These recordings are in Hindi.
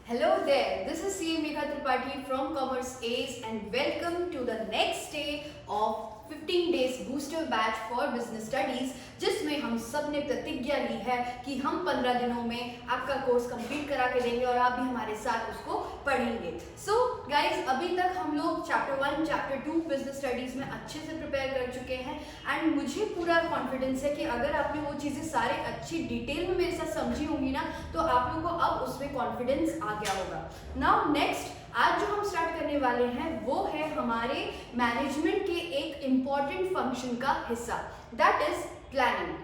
Hello there, this is CA Megha Tripathi from Commerce Ace and welcome to the next day of 15 days booster batch for business studies जिसमें हम सब ने प्रतिज्ञा ली है कि हम 15 दिनों में आपका कोर्स कंप्लीट करा के देंगे और आप भी हमारे साथ उसको पढ़ेंगे। सो गाइज, अभी तक हम लोग चैप्टर 1, चैप्टर 2 बिजनेस स्टडीज में अच्छे से प्रिपेयर कर चुके हैं एंड मुझे पूरा कॉन्फिडेंस है कि अगर आपने वो चीज़ें सारे अच्छी डिटेल में मेरे साथ समझी होंगी ना तो आप लोगों को अब उसमें कॉन्फिडेंस आ गया होगा। नाउ नेक्स्ट, आज जो हम स्टार्ट करने वाले हैं वो है हमारे मैनेजमेंट के एक इम्पॉर्टेंट फंक्शन का हिस्सा, दैट इज प्लानिंग।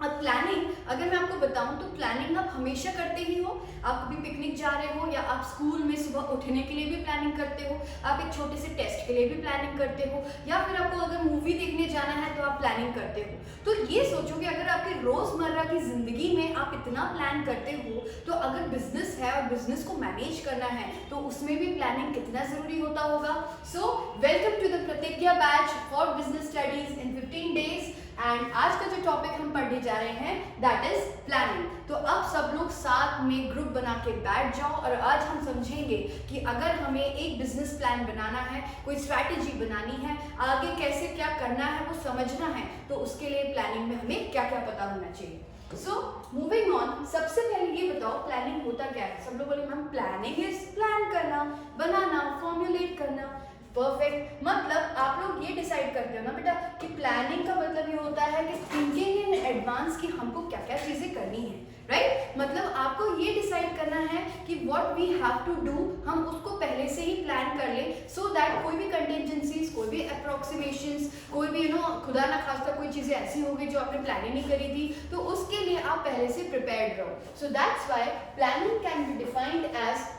अब प्लानिंग अगर मैं आपको बताऊं तो प्लानिंग आप हमेशा करते ही हो। आप कभी पिकनिक जा रहे हो या आप स्कूल में सुबह उठने के लिए भी प्लानिंग करते हो, आप एक छोटे से टेस्ट के लिए भी प्लानिंग करते हो, या फिर आपको अगर मूवी देखने जाना है तो आप प्लानिंग करते हो। तो ये सोचो कि अगर आपके रोजमर्रा की जिंदगी में आप इतना प्लान करते हो तो अगर बिजनेस है और बिजनेस को मैनेज करना है तो उसमें भी प्लानिंग कितना जरूरी होता होगा। सो वेलकम टू द प्रतिज्ञा batch for business studies in 15 days and आज का जो टॉपिक हम पढ़ने जा रहे हैं दैट इज प्लानिंग। तो अब सब लोग साथ में ग्रुप बना के बैठ जाओ और आज हम समझेंगे कि अगर हमें एक बिजनेस प्लान बनाना है, कोई स्ट्रैटेजी बनानी है, आगे कैसे क्या करना है वो समझना है, तो उसके लिए प्लानिंग में हमें क्या क्या पता होना चाहिए। सो मूविंग ऑन, सबसे पहले ये बताओ प्लानिंग होता क्या है। सब लोग बोले मैम प्लानिंग इज प्लान करना, बनाना, फॉर्मुलेट करना। परफेक्ट, मतलब आप लोग ये डिसाइड करते हो ना बेटा कि प्लानिंग का मतलब ये होता है कि थिंकिंग इन एडवांस कि हमको क्या क्या चीजें करनी है, राइट? मतलब आपको ये डिसाइड करना है कि what we have to do, हम उसको पहले से ही प्लान कर ले सो दैट कोई भी कंटिजेंसीज, कोई भी अप्रोक्सीमेशंस, कोई भी खुदा ना खास्ता कोई चीजें ऐसी होगी जो आपने प्लानिंग नहीं करी थी तो उसके लिए आप पहले से प्रिपेयर्ड रहो। So that's why planning can be defined as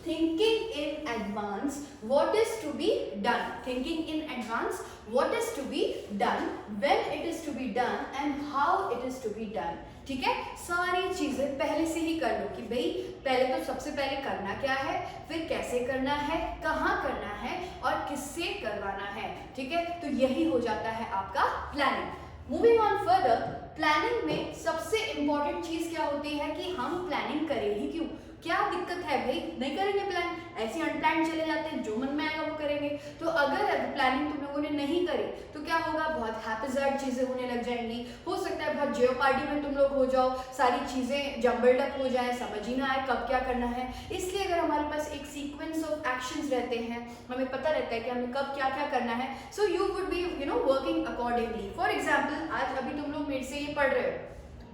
thinking in advance what is to be done, thinking in advance what is to be done, when it is to be done and how it is to be done। ठीक है, सारी चीजें पहले से ही कर लो कि भाई पहले तो सबसे पहले करना क्या है, फिर कैसे करना है, कहाँ करना है और किससे करवाना है। ठीक है, तो यही हो जाता है आपका planning. Moving on further, planning में सबसे इंपॉर्टेंट चीज क्या होती है कि हम प्लानिंग करें ही क्यों। क्या दिक्कत है भाई, नहीं करेंगे प्लान, ऐसे अनप्लान चले जाते हैं, जो मन में आएगा वो करेंगे। तो अगर प्लानिंग तुम लोगों ने नहीं करी तो क्या होगा, बहुत हैप्पीजर्ड चीजें होने लग जाएंगी। हो सकता है बहुत जियोपार्डी में तुम लोग हो जाओ, सारी चीजें जम्बल्ड अप हो जाए, समझ ही ना आए कब क्या करना है। इसलिए अगर हमारे पास एक सीक्वेंस ऑफ एक्शंस रहते हैं, हमें पता रहता है कि हमें कब क्या क्या करना है, so you would be working accordingly. For example, आज अभी तुम लोग मेरे से ये पढ़ रहे हो,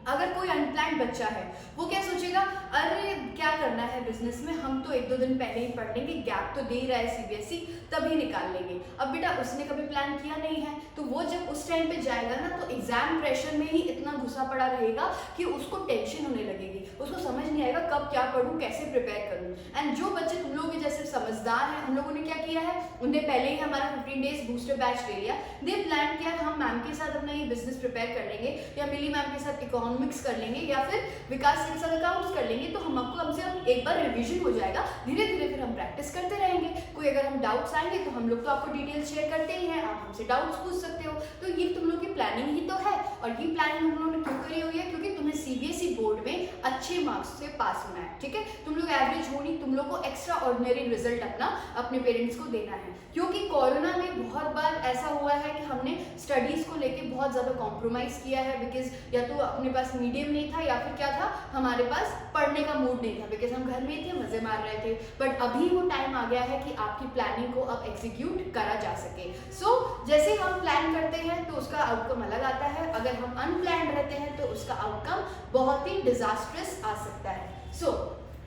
अगर कोई अनप्लान्ड बच्चा है वो क्या सोचेगा, अरे क्या करना है बिजनेस में, हम तो 1-2 दिन पहले ही पढ़ लेंगे, गैप तो दे ही रहा है सीबीएसई, तभी निकाल लेंगे। अब बेटा उसने कभी प्लान किया नहीं है तो वो जब उस टाइम पे जाएगा ना तो एग्जाम प्रेशर में ही इतना घुसा पड़ा रहेगा कि उसको टेंशन होने लगेगी, उसको समझ नहीं आएगा कब क्या पढ़ूं, कैसे प्रिपेयर करूं। एंड जो बच्चे तुम लोग के जैसे समझदार हैं, हम लोगों ने क्या किया है, उन्हें पहले ही हमारा 15 डेज बूस्टर बैच ले लिया, दे प्लान किया हम मैम के साथ अपना ये बिजनेस प्रिपेयर कर लेंगे या मिली मैम के साथ इकोनॉमिक्स कर लेंगे या फिर विकास के साथ अकाउंट्स कर लेंगे, तो हम आपको हमसे एक बार रिवीजन हो जाएगा, धीरे धीरे फिर हम प्रैक्टिस करते रहेंगे। कोई अगर हम डाउट्स आएंगे तो हम लोग तो आपको डिटेल्स शेयर करते ही हैं, आप हमसे डाउट्स पूछ सकते हो। तो ये तुम लोग की प्लानिंग ही तो है, और ये प्लानिंग तुम लोगों ने क्यों करी हुई है, क्योंकि तुम्हें सीबीएसई बोर्ड में अच्छे मार्क्स से पास होना है। ठीक है, तुम लोग एवरेज हो नहीं, तुम लोग को एक्स्ट्रा ऑर्डिनरी रिजल्ट अपने पेरेंट्स को देना है। क्योंकि कोरोना में बहुत बार ऐसा हुआ है कि हमने स्टडीज को लेके बहुत ज्यादा कॉम्प्रोमाइज किया है, बिकॉज या तो अपने पास मीडियम नहीं था या फिर क्या था, हमारे पास पढ़ने का मूड नहीं था, बिकॉज हम घर में थे, मजे मार रहे थे। बट अभी वो टाइम आ गया है कि आपकी प्लानिंग को अब एग्जीक्यूट करा जा सके। सो जैसे हम प्लान करते हैं तो उसका आउटकम अलग आता है, अगर हम अनप्लान्ड रहते हैं तो उसका आउटकम बहुत ही डिजास्ट्रस आ सकता है। So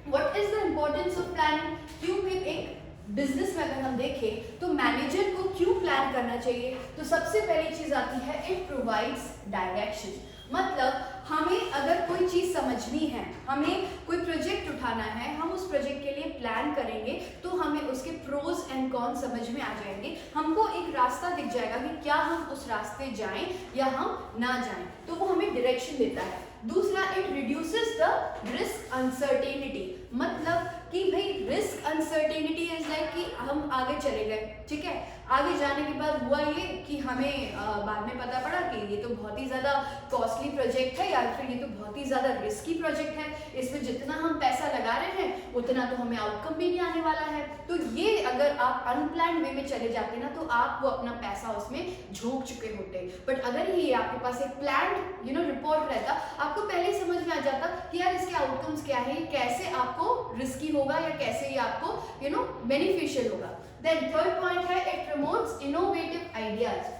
what is the importance of planning. क्यों फिर एक बिजनेस में अगर हम देखें तो मैनेजर को क्यों प्लान करना चाहिए, तो सबसे पहली चीज आती है इट प्रोवाइड्स डायरेक्शन। मतलब हमें अगर कोई चीज समझनी है, हमें कोई प्रोजेक्ट उठाना है, हम उस प्रोजेक्ट के लिए प्लान करेंगे तो हमें उसके प्रोज एंड कॉन समझ में आ जाएंगे, हमको एक रास्ता दिख जाएगा कि क्या हम उस रास्ते जाएं या हम ना जाएं, तो वो हमें डायरेक्शन देता है। दूसरा, it reduces the risk uncertainty. मतलब कि भाई रिस्क अनसर्टेनिटी इज लाइक कि हम आगे चले गए, ठीक है, आगे जाने के बाद हुआ ये कि हमें बाद में पता पड़ा कि ये तो बहुत ही ज़्यादा कॉस्टली प्रोजेक्ट है या फिर ये तो बहुत ही ज़्यादा रिस्की प्रोजेक्ट है, इसमें जितना हम पैसा लगा जा रहे हैं उतना तो हमें आउटकम भी नहीं आने वाला है। तो ये अगर आप अनप्लान्ड वे में चले जाते ना तो आप वो अपना पैसा उसमें झोंक चुके होते। बट अगर ये आपके पास एक प्लान्ड रिपोर्ट रहता, आपको पहले ही समझ में आ जाता कि यार इसके आउटकम्स क्या है, कैसे आपको रिस्की होगा या कैसे ये आपको बेनिफिशियल होगा। देन थर्ड पॉइंट है, it promotes innovative ideas.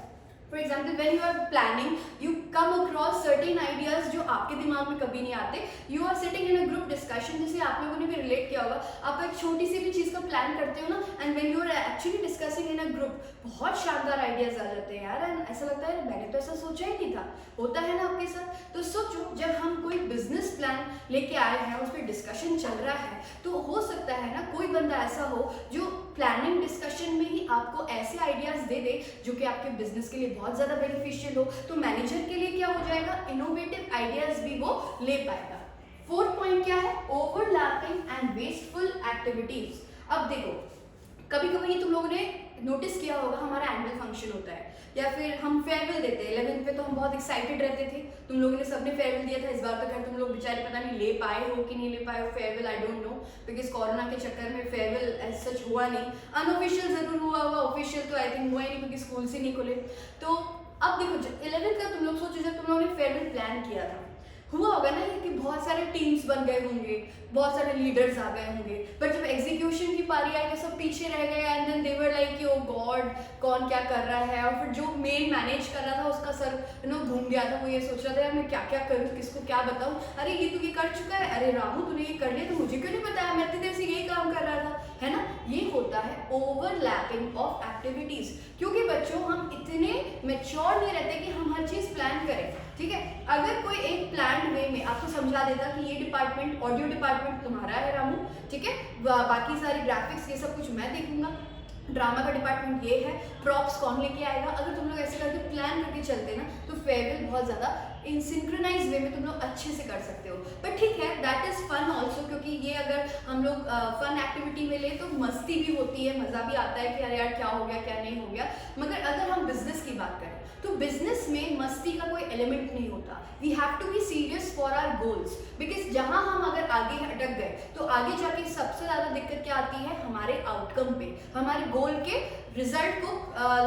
For example when you are planning you come across certain ideas जो आपके दिमाग में कभी नहीं आते। You are sitting in a group discussion, जैसे आप लोगों ने भी रिलेट किया होगा, आप एक छोटी सी भी चीज़ का प्लान करते हो ना, and when you are actually discussing in a group बहुत शानदार आइडियाज आ जाते हैं यार, एंड ऐसा लगता है मैंने तो ऐसा सोचा ही नहीं था। होता है ना आपके साथ। तो सोचो जब हम कोई बिजनेस प्लान लेके आए हैं, उस पर डिस्कशन चल रहा है, तो हो सकता है ना कोई बंदा ऐसा हो जो प्लानिंग डिस्कशन में ही आपको ऐसे आइडियाज दे दे जो कि आपके बिजनेस के लिए बहुत ज़्यादा बेनिफिशियल हो। तो मैनेजर के लिए क्या हो जाएगा, इनोवेटिव आइडियाज भी वो ले पाएगा। फोर्थ पॉइंट क्या है, ओवरलैपिंग एंड वेस्टफुल एक्टिविटीज। अब देखो कभी कभी तुम लोगों ने नोटिस किया होगा, हमारा एनुअल फंक्शन होता है या फिर हम फेयरवेल देते हैं 11th पे, तो हम बहुत एक्साइटेड रहते थे। तुम लोगों ने सबने फेयरवेल दिया था, इस बार तो खैर तुम लोग बेचारे पता नहीं ले पाए हो कि नहीं ले पाए हो farewell, I don't know, because corona के चक्कर में फेयरवेल एज सच हुआ नहीं। अनऑफिशियल जरूर हुआ होगा, ऑफिशियल तो आई थिंक हुआ ही नहीं क्योंकि स्कूल से नहीं खुले। तो अब देखो 11th का तुम लोग सोचो, जब तुम लोगों ने फेयरवेल प्लान किया था, हुआ होगा ना कि बहुत सारे टीम्स बन गए होंगे, बहुत सारे लीडर्स आ गए होंगे, बट जब एग्जीक्यूशन की पारी आई तो सब पीछे रह गए, and then they were like oh God कौन क्या कर रहा है। और फिर जो मेन मैनेज कर रहा था उसका सर घूम गया था, वो ये सोच रहा था यार मैं क्या क्या करूँ, किसको क्या बताऊँ, अरे ये तू ये कर चुका है, अरे रामू तूने ये कर लिया तो मुझे क्यों नहीं बताया, मैं इतनी देर से यही काम कर रहा था, है ना। ये होता है ओवरलैपिंग ऑफ एक्टिविटीज, क्योंकि बच्चों हम इतने मेच्योर नहीं रहते कि हम हर चीज प्लान करें, ठीक है। अगर कोई एक प्लान वे में आपको समझा देता कि ये डिपार्टमेंट ऑडियो डिपार्टमेंट तुम्हारा है रामू, ठीक है, बाकी सारी ग्राफिक्स ये सब कुछ मैं देखूंगा, ड्रामा का डिपार्टमेंट ये है, प्रॉप्स कौन लेके आएगा, अगर तुम लोग ऐसे करके प्लान करके चलते ना तो फेयरवेल बहुत ज़्यादा इन सिंक्रोनाइज वे में तुम लोग अच्छे से कर सकते हो। बट ठीक है, दैट इज़ फन ऑल्सो, क्योंकि ये अगर हम लोग फन एक्टिविटी में ले तो मस्ती भी होती है, मज़ा भी आता है कि अरे यार क्या हो गया क्या नहीं हो गया। मगर अगर हम बिजनेस की बात करें तो बिजनेस में मस्ती का कोई एलिमेंट नहीं होता। We have to be serious for our goals, because जहां हम अगर आगे अटक गए तो आगे जाके सबसे ज़्यादा दिक्कत क्या आती है, हमारे आउटकम पे, हमारे गोल के रिजल्ट को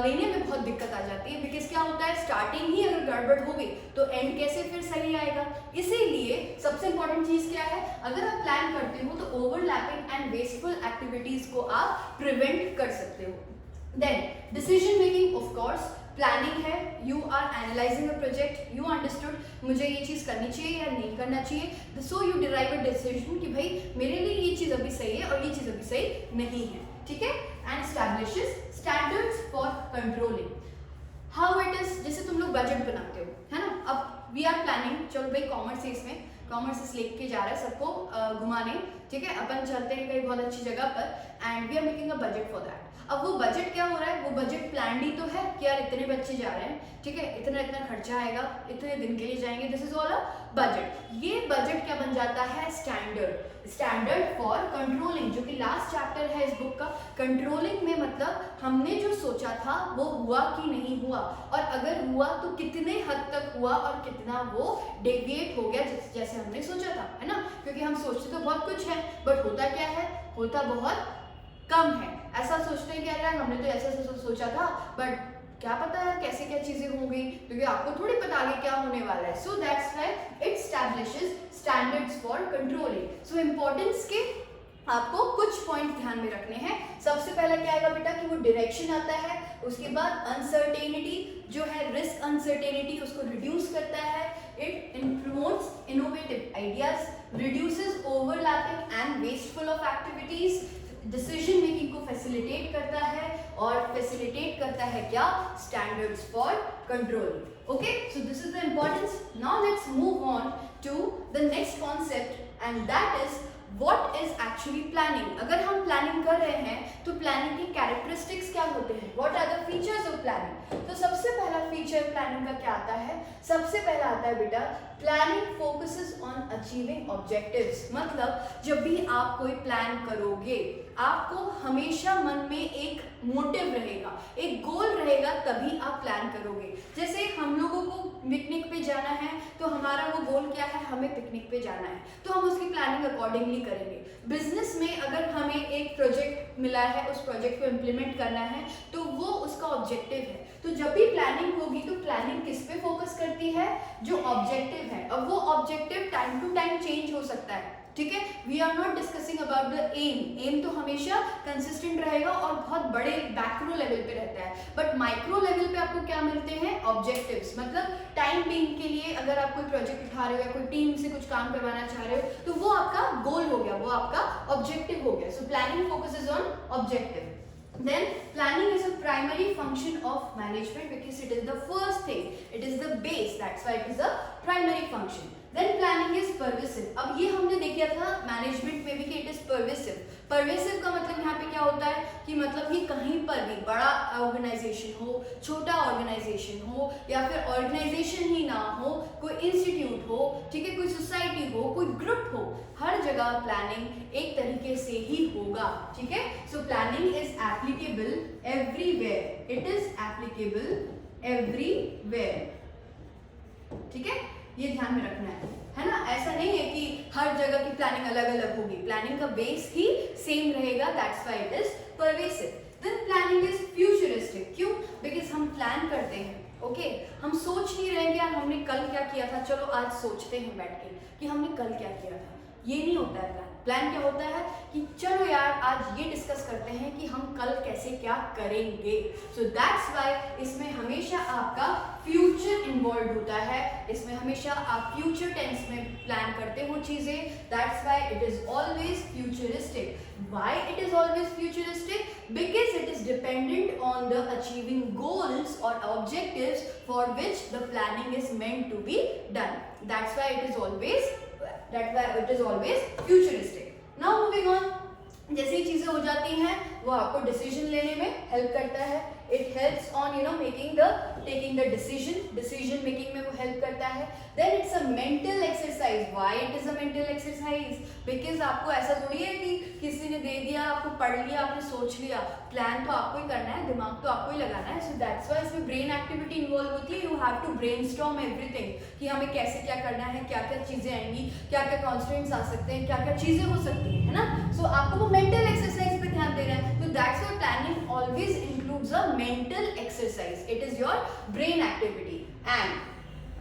लेने में बहुत दिक्कत आ जाती है। बिकॉज क्या होता है, स्टार्टिंग ही अगर गड़बड़ हो गई तो एंड कैसे फिर सही आएगा। इसीलिए सबसे इंपॉर्टेंट चीज़ क्या है, अगर आप प्लान करते हो तो ओवरलैपिंग एंड वेस्टफुल एक्टिविटीज को आप प्रिवेंट कर सकते हो। Then decision making, of course planning है, you are analysing a project, you understood मुझे ये चीज़ करनी चाहिए या नहीं करना चाहिए, so you derive a decision कि भाई मेरे लिए ये चीज़ अभी सही है और ये चीज़ अभी सही नहीं है, ठीक है। And establishes standards for controlling how it is. जैसे तुम लोग बजट बनाते हो, है ना, अब वी आर प्लानिंग, चलो भाई कॉमर्स है, इसमें कॉमर्स लेके जा रहा है सबको घुमाने, ठीक है, अपन चलते हैं कहीं बहुत अच्छी जगह पर and we are making a budget for that. अब वो बजट क्या हो रहा है, वो बजट प्लान ही तो है कि यार इतने बच्चे जा रहे हैं, ठीक है, इतना इतना खर्चा आएगा, इतने दिन के लिए जाएंगे, this is all a budget. ये बजट क्या बन जाता है, स्टैंडर्ड, स्टैंडर्ड फॉर कंट्रोलिंग, जो कि लास्ट चैप्टर है इस बुक का। कंट्रोलिंग में मतलब हमने जो सोचा था वो हुआ कि नहीं हुआ, और अगर हुआ तो कितने हद तक हुआ और कितना वो डेविएट हो गया जैसे हमने सोचा था, है ना। क्योंकि हम सोचते तो बहुत कुछ है बट होता क्या है, होता बहुत कम है। ऐसा सोचते हैं कि अरे यार हमने तो ऐसा सोचा था बट क्या पता है कैसे क्या चीजें होंगी, क्योंकि आपको थोड़ी पता आगे क्या होने वाला है। So that's why it establishes standards for controlling. So importance के आपको कुछ पॉइंट ध्यान में रखने हैं। सबसे पहला क्या आएगा बेटा कि वो डायरेक्शन आता है, उसके बाद अनसर्टेनिटी जो है, रिस्क अनसर्टेनिटी उसको रिड्यूस करता है, it promotes innovative ideas, reduces overlapping and wasteful of activities, decision making को फैसिलिटेट करता है और फैसिलिटेट करता है क्या, standards for control. Okay, so this is the importance. Now let's move on to the next concept and that is what is actually planning. अगर हम प्लानिंग कर रहे हैं तो प्लानिंग की कैरेक्टरिस्टिक्स क्या होते हैं, what are the features of planning. तो सबसे पहला फीचर प्लानिंग का क्या आता है, सबसे पहला आता है बेटा planning focuses on achieving objectives, मतलब जब भी आप कोई प्लान करोगे आपको हमेशा मन में एक मोटिव रहेगा, एक गोल रहेगा, तभी आप प्लान करोगे। जैसे हम लोगों को पिकनिक पे जाना है तो हमारा वो गोल क्या है, हमें पिकनिक पे जाना है, तो हम उसकी प्लानिंग अकॉर्डिंगली करेंगे। बिजनेस में अगर हमें एक प्रोजेक्ट मिला है, उस प्रोजेक्ट को इम्प्लीमेंट करना है तो वो उसका ऑब्जेक्टिव है। तो जब भी प्लानिंग होगी तो प्लानिंग किस पे फोकस करती है, जो ऑब्जेक्टिव है। अब वो objective time to time change हो सकता है, ठीक है। We are not discussing about the aim तो हमेशा कंसिस्टेंट रहेगा और बहुत बड़े मैक्रो लेवल पे रहता है, बट माइक्रो लेवल पे आपको क्या मिलते हैं, ऑब्जेक्टिव्स। मतलब टाइम बीइंग के लिए अगर आप कोई प्रोजेक्ट उठा रहे हो या कोई टीम से कुछ काम करवाना चाह रहे हो तो वो आपका गोल हो गया, वो आपका ऑब्जेक्टिव हो गया। So planning focuses on objective. Then planning is a primary function of management because it is the first thing, it is the base, that's why it is a primary function. Then planning is pervasive. अब ये हमने देखा था मैनेजमेंट में भी कि it is pervasive. परवेसिव का मतलब यहाँ पे क्या होता है कि मतलब ये कहीं पर भी, बड़ा ऑर्गेनाइजेशन हो, छोटा ऑर्गेनाइजेशन हो, या फिर ऑर्गेनाइजेशन ही ना हो, कोई इंस्टीट्यूट हो, ठीक है, कोई सोसाइटी हो, कोई ग्रुप हो, हर जगह प्लानिंग एक तरीके से ही होगा, ठीक है। So planning is applicable everywhere, it is applicable everywhere, ठीक है, ये ध्यान में रखना है ना। ऐसा नहीं है कि हर जगह की प्लानिंग अलग अलग होगी, प्लानिंग का बेस ही सेम रहेगा, that's why it is pervasive. Then planning is futuristic, क्यों, बिकॉज हम प्लान करते हैं, ओके, हम सोच नहीं रहे कि यार हमने कल क्या किया था, चलो आज सोचते हैं बैठ के कि हमने कल क्या किया था, ये नहीं होता है प्लान। प्लान क्या होता है कि चलो यार आज ये डिस्कस करते हैं कि हम कल कैसे क्या करेंगे। सो दैट्स व्हाई इसमें हमेशा आपका फ्यूचर इन्वॉल्व होता है, इसमें हमेशा आप फ्यूचर टेंस में प्लान करते हो चीजें, that's why it is always futuristic. Why it is always futuristic, because it is dependent on the achieving goals और objectives for which the planning is meant to be done, that's why it is always futuristic. Now moving on, जैसे ही चीजें हो जाती हैं वो आपको डिसीजन लेने में हेल्प करता है, it helps on taking the decision making में वो हेल्प करता है। Then it's a mental exercise. Why it is a mental exercise, because आपको ऐसा थोड़ी है कि किसी ने दे दिया, आपको पढ़ लिया, आपने सोच लिया, प्लान तो आपको ही करना है, दिमाग तो आपको ही लगाना है। सो दैट्स व्हाई इसमें ब्रेन एक्टिविटी इन्वॉल्व होती है, you have to brainstorm everything कि हमें कैसे क्या करना है, क्या क्या चीजें आएंगी, क्या क्या कॉन्स्टेंट्स आ सकते हैं, क्या क्या चीजें हो सकती है ना। सो आपको वो मेंटल एक्सरसाइज पे ध्यान देना है। तो that's why planning always includes a mental exercise, it is your brain activity. And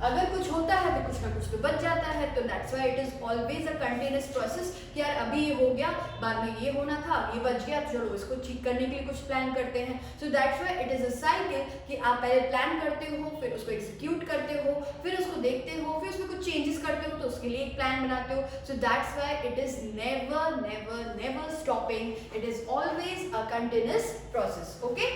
अगर कुछ होता है तो कुछ ना कुछ तो बच जाता है, तो that's why it is always a continuous process कि यार अभी ये हो गया, बाद में ये होना था, ये बच गया, चलो इसको ठीक करने के लिए कुछ प्लान करते हैं। सो that's why it is a cycle कि आप पहले प्लान करते हो, फिर उसको एग्जीक्यूट करते हो, फिर उसको देखते हो, फिर उसमें कुछ चेंजेस करते हो तो उसके लिए एक प्लान बनाते हो। सो that's why it is never never never stopping, it is always a continuous process, okay.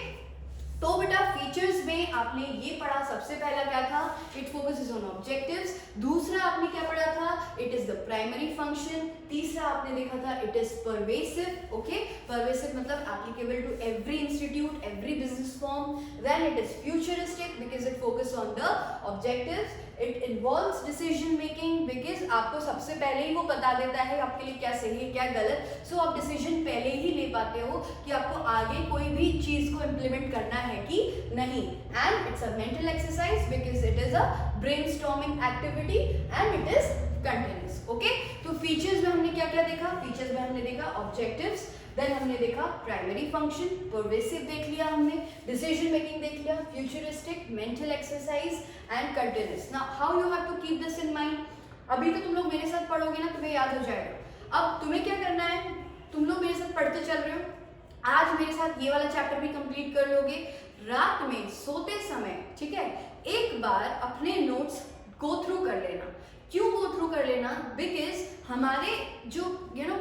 तो बेटा फीचर्स में आपने ये पढ़ा, सबसे पहला क्या था, इट फोकसेस ऑन ऑब्जेक्टिव्स। दूसरा आपने क्या पढ़ा था, it is the primary function. तीसरा आपने देखा था it is pervasive, okay, pervasive मतलब applicable to every institute, every business form. Then it is futuristic because it focus on the objectives. It involves decision making because आपको सबसे पहले ही वो बता देता है आपके लिए क्या सही है क्या गलत। सो आप डिसीजन पहले ही ले पाते हो कि आपको आगे कोई भी चीज को इम्प्लीमेंट करना है कि नहीं। And it's a mental exercise because it is a brainstorming activity and it is continuous, okay. तो फीचर्स में हमने क्या क्या देखा, फीचर्स में हमने देखा ऑब्जेक्टिव्स, देन हमने देखा प्राइमरी फंक्शन, परवेसिव देख लिया हमने, डिसीजन मेकिंग देख लिया, futuristic, mental exercise and continuous. Now how you have to keep this in mind. अभी तो तुम लोग मेरे साथ पढ़ोगे ना, तुम्हें याद हो जाएगा। अब तुम्हें क्या करना है, तुम लोग मेरे साथ पढ़ते चल रहे हो, आज मेरे साथ ये वाला चैप्टर भी कंप्लीट कर लोगे। रात में सोते समय, ठीक है, एक बार अपने नोट्स गो थ्रू कर लेना। क्यों गो थ्रू कर लेना, बिकॉज हमारे जो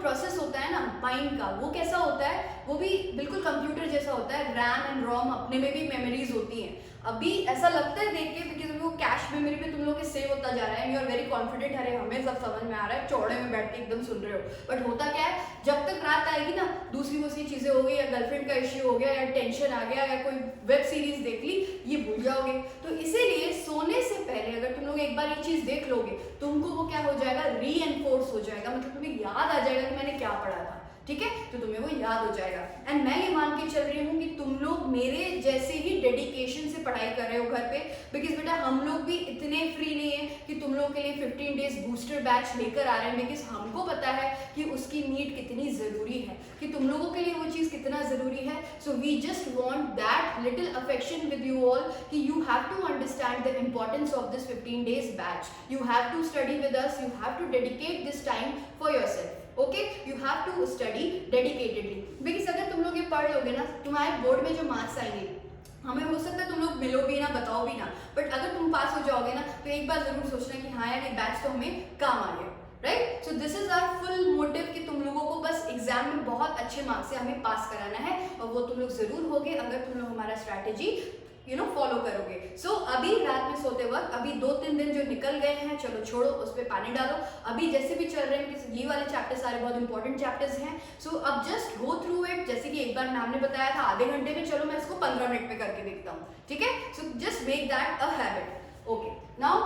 प्रोसेस होता है ना माइंड का, वो कैसा होता है, वो भी बिल्कुल कंप्यूटर जैसा होता है। रैम एंड रोम अपने में भी मेमोरीज होती हैं। अभी ऐसा लगता है देख के बिकॉज वो कैश मेमोरी पे तुम लोग के सेव होता जा रहा है, यू आर वेरी कॉन्फिडेंट, अरे हमें सब समझ में आ रहा है, चौड़े में बैठ के एकदम सुन रहे हो। बट होता क्या है, जब तक रात आएगी ना, दूसरी चीजें हो गई, या गर्लफ्रेंड का इश्यू हो गया, या टेंशन आ गया, या कोई वेब सीरीज देख ली, ये भूल जाओगे। तो इसीलिए सोने से पहले अगर तुम लोग एक बार ये चीज देख लोगे, तुमको वो क्या हो जाएगा, री एनफोर्स हो जाएगा, मतलब तुम्हें याद आ जाएगा कि मैंने क्या पढ़ा था। ठीक है, तो तुम्हें वो याद हो जाएगा। एंड मैं ये मान के चल रही हूँ कि तुम लोग मेरे जैसे ही डेडिकेशन से पढ़ाई कर रहे हो घर पे, बिकॉज बेटा हम लोग भी इतने फ्री नहीं है कि तुम लोग के लिए 15 डेज बूस्टर बैच लेकर आ रहे हैं, बिकॉज हमको पता है कि उसकी नीड कितनी ज़रूरी है, कि तुम लोगों के लिए वो चीज़ कितना ज़रूरी है। So we just want that little affection with you all, कि you have to understand the importance of this 15 days batch, you have to study with us, you have to dedicate this time for yourself. Okay, you have to study dedicatedly, because अगर तुम लोग ये पढ़ लोगे ना, तुम्हारे बोर्ड में जो मार्क्स आएंगे, हमें हो सकता है तुम लोग मिलो भी ना, बताओ भी ना, बट अगर तुम पास हो जाओगे ना, तो एक बार जरूर सोचना कि हाँ यार ये बैच तो हमें काम आ गया, right. So this is our full motive कि तुम लोगों को बस एग्जाम में बहुत अच्छे मार्क्स से हमें पास कराना है, और वो तुम लोग जरूर होगे अगर तुम लोग हमारा स्ट्रैटेजी फॉलो करोगे। सो अभी रात में सोते वक्त, अभी 2-3 दिन जो निकल गए हैं, चलो छोड़ो, उस पर पानी डालो। अभी जैसे भी चल रहे हैं, ये वाले चैप्टर सारे बहुत इंपॉर्टेंट चैप्टर्स हैं। सो अब जस्ट गो थ्रू इट, जैसे कि एक बार मैम ने बताया था आधे घंटे में, चलो मैं इसको 15 मिनट में करके देखता हूँ। ठीक है, so just make that a habit. Okay, now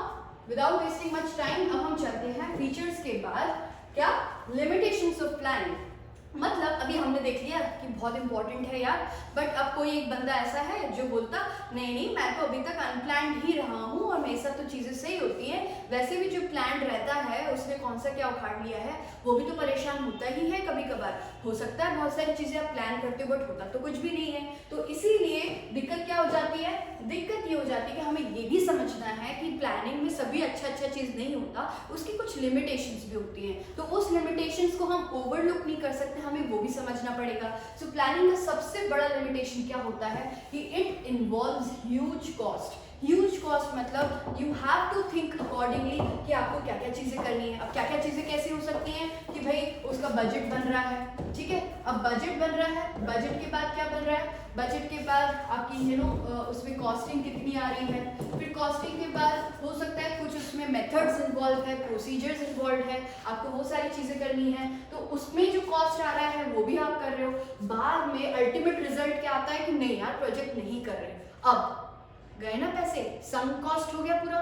without wasting much time, अब हम चलते हैं फीचर्स के बाद, क्या, लिमिटेशंस ऑफ प्लानिंग। मतलब अभी हमने देख लिया कि बहुत इंपॉर्टेंट है यार, बट अब कोई एक बंदा ऐसा है जो बोलता नहीं मैं तो अभी तक अनप्लान्ड ही रहा हूँ और मेरे साथ तो चीज़ें सही होती हैं, वैसे भी जो प्लान रहता है उसने कौन सा क्या उखाड़ लिया है, वो भी तो परेशान होता ही है कभी कभार। हो सकता है बहुत सारी चीज़ें आप प्लान करते हो बट होता तो कुछ भी नहीं है। तो इसीलिए दिक्कत क्या हो जाती है, दिक्कत ये हो जाती है कि हमें ये भी समझना है कि प्लानिंग में सभी अच्छा चीज़ नहीं होता, उसकी कुछ लिमिटेशंस भी होती हैं। तो उस लिमिटेशंस को हम ओवरलुक नहीं कर सकते, हमें वो भी समझना पड़ेगा। सो प्लानिंग का सबसे बड़ा लिमिटेशन क्या होता है कि it involves huge cost. Huge cost मतलब you have to think accordingly कि आपको क्या क्या चीज़ें करनी है। अब क्या क्या चीज़ें कैसी हो सकती हैं कि भाई उसका बजट बन रहा है, ठीक है, अब बजट बन रहा है, बजट के बाद क्या बन रहा है, बजट के बाद आपकी उसमें कॉस्टिंग कितनी आ रही है, फिर कॉस्टिंग के बाद हो सकता है कुछ उसमें मेथड्स इन्वॉल्व है, प्रोसीजर्स इन्वॉल्व है, आपको वो सारी चीज़ें करनी है, तो उसमें जो कॉस्ट आ रहा है वो भी आप कर रहे हो। बाद में अल्टीमेट रिजल्ट क्या आता है कि नहीं यार प्रोजेक्ट नहीं कर रहे, अब गए ना पैसे, संक कॉस्ट हो गया पूरा।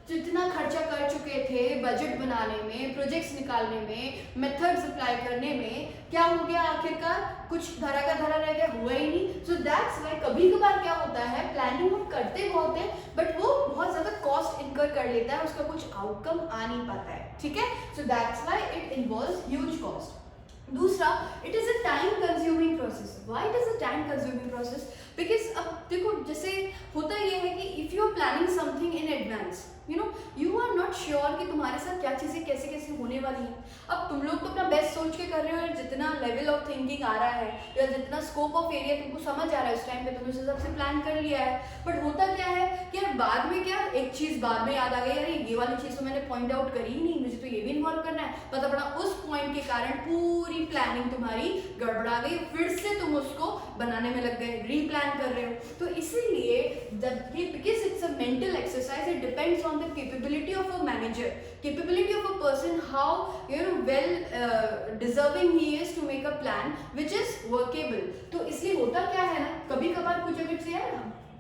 जितना खर्चा कर चुके थे बजट बनाने में, प्रोजेक्ट्स निकालने में, मेथड्स अप्लाई करने में, क्या हो गया आखिरकार, कुछ धरा का धरा रह गया, हुआ ही नहीं। सो दैट्स वाई कभी कभार क्या होता है, प्लानिंग हम करते बहुत है बट वो बहुत ज़्यादा कॉस्ट इनकर कर लेता है, उसका कुछ आउटकम आ नहीं पाता है, ठीक है। So that's why it involves huge cost. दूसरा, it is a time consuming process. Why it is a time consuming process, because अब देखो जैसे होता ये है कि if you are planning something in advance, you are not sure कि तुम्हारे साथ क्या चीज़ें कैसे कैसे होने वाली हैं। अब तुम लोग तो अपना बेस्ट सोच के कर रहे हो, और जितना लेवल ऑफ थिंकिंग आ रहा है या जितना स्कोप ऑफ एरिया तुमको समझ आ रहा है उस टाइम पे तुमने उस हिसाब से प्लान कर लिया है। बट होता क्या है कि यार बाद में क्या, एक चीज़ बाद में याद आ गई, अरे ये वाली चीज़ तो मैंने पॉइंट आउट करी ही नहीं, मुझे तो ये भी इन्वॉल्व करना है, पता पड़ा उस पॉइंट के कारण पूरी प्लानिंग तुम्हारी गड़बड़ा गई, फिर से तुम उसको बनाने में लग गए, रीप्लान कर रहे हो। तो इसीलिए because it's a mental exercise, it depends on the capability of a manager, capability of a person, how well deserving he is to make a plan which is workable। तो इसलिए होता क्या है ना, कभी कभार कुछ अगर से यार